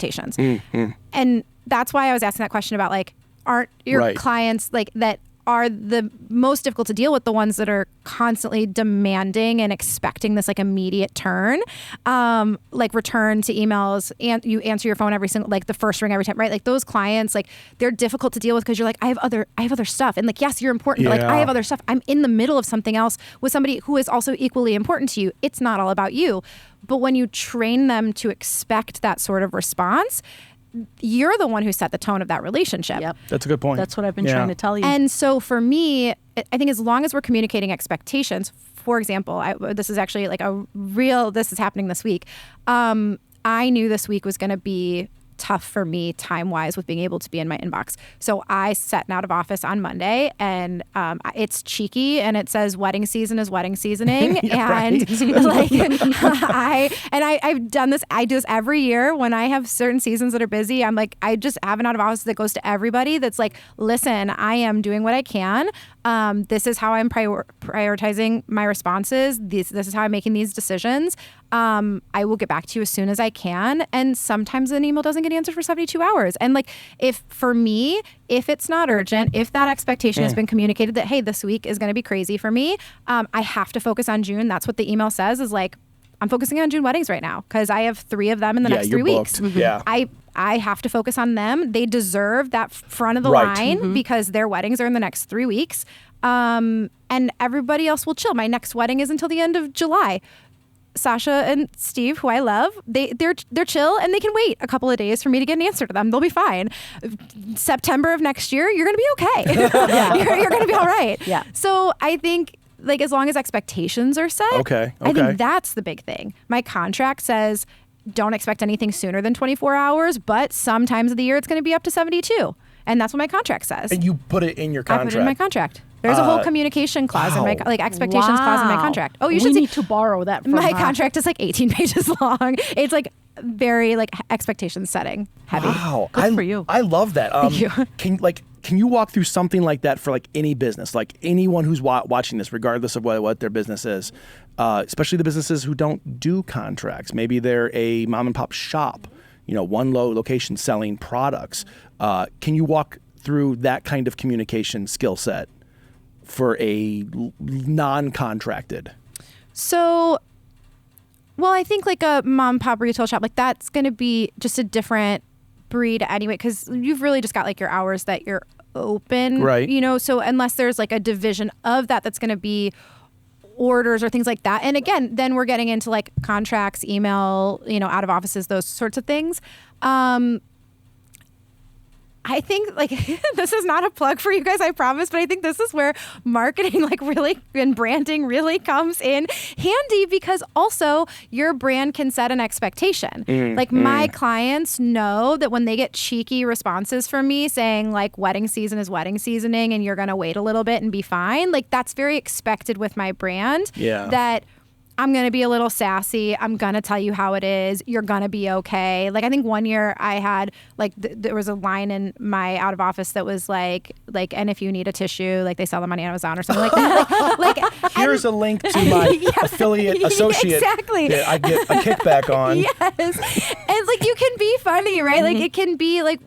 expectations. And that's why I was asking that question about like, aren't your clients like that are the most difficult to deal with the ones that are constantly demanding and expecting this like immediate turn, like return to emails, and you answer your phone every single, like the first ring every time, right? Like those clients, like they're difficult to deal with because you're like, I have other stuff. And like, yes, you're important, but like I have other stuff. I'm in the middle of something else with somebody who is also equally important to you. It's not all about you. But when you train them to expect that sort of response, you're the one who set the tone of that relationship. Yep. That's a good point. That's what I've been trying to tell you. And so for me, I think as long as we're communicating expectations, for example, this is actually like this is happening this week. I knew this week was going to be tough for me time-wise with being able to be in my inbox. So I set out of office on Monday, and it's cheeky, and it says wedding season is wedding seasoning. And like I've done this. I do this every year when I have certain seasons that are busy. I'm like, I just have an out of office that goes to everybody that's like, listen, I am doing what I can. This is how I'm prioritizing my responses. This is how I'm making these decisions. I will get back to you as soon as I can. And sometimes an email doesn't get answered for 72 hours. And like, if it's not urgent, if that expectation has been communicated that, hey, this week is going to be crazy for me, I have to focus on June. That's what the email says, is like, I'm focusing on June weddings right now because I have 3 of them in the next 3 weeks. Yeah. I have to focus on them. They deserve that front of the line because their weddings are in the next 3 weeks. And everybody else will chill. My next wedding is until the end of July. Sasha and Steve, who I love, they're chill and they can wait a couple of days for me to get an answer to them. They'll be fine. September of next year, you're going to be okay. You're going to be all right. Yeah. So I think like as long as expectations are set, I think that's the big thing. My contract says don't expect anything sooner than 24 hours, but sometimes of the year it's going to be up to 72. And that's what my contract says. And you put it in your contract. I put it in my contract. There's a whole communication clause in my expectations clause in my contract. Oh, you should need to borrow that from my contract is like 18 pages long. It's like very like expectation setting heavy. Wow. Good for you. I love that. Thank you. Can you walk through something like that for like any business, like anyone who's watching this, regardless of what their business is, especially the businesses who don't do contracts? Maybe they're a mom and pop shop, one location selling products. Can you walk through that kind of communication skill set for a non-contracted? So, well, I think like a mom and pop retail shop, like that's going to be just a different breed anyway, because you've really just got like your hours that you're open, right? So unless there's like a division of that's going to be orders or things like that. And again, then we're getting into like contracts, email, out of offices, those sorts of things. I think like this is not a plug for you guys, I promise, but I think this is where marketing like really and branding really comes in handy, because also your brand can set an expectation. My clients know that when they get cheeky responses from me saying like wedding season is wedding seasoning and you're going to wait a little bit and be fine, like that's very expected with my brand. Yeah. That I'm going to be a little sassy. I'm going to tell you how it is. You're going to be okay. Like, I think one year I had, like, there was a line in my out of office that was like, and if you need a tissue, like, they sell them on Amazon or something like that. Here's a link to my affiliate associate that I get a kickback on. Yes. And, like, you can be funny, right? Like, it can be, like,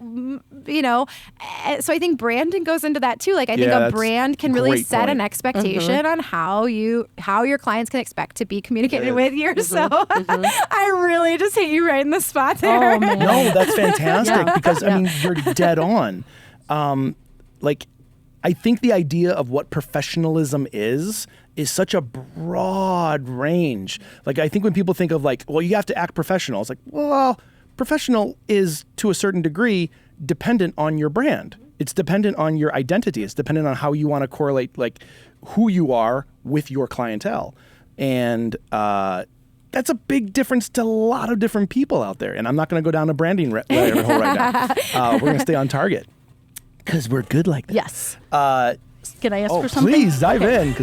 so I think branding goes into that, too. Like, I think a brand can really set an expectation on how your clients can expect to be communicated with you. So I really just hit you right in the spot there. Oh, man. No, that's fantastic because I mean you're dead on. I think the idea of what professionalism is such a broad range. Like I think when people think of like, well, you have to act professional. It's like, well, professional is to a certain degree dependent on your brand. It's dependent on your identity. It's dependent on how you want to correlate like who you are with your clientele. And that's a big difference to a lot of different people out there. And I'm not going to go down a branding rabbit hole right now. We're going to stay on target because we're good like that. Yes. Can I ask for something? Please dive in.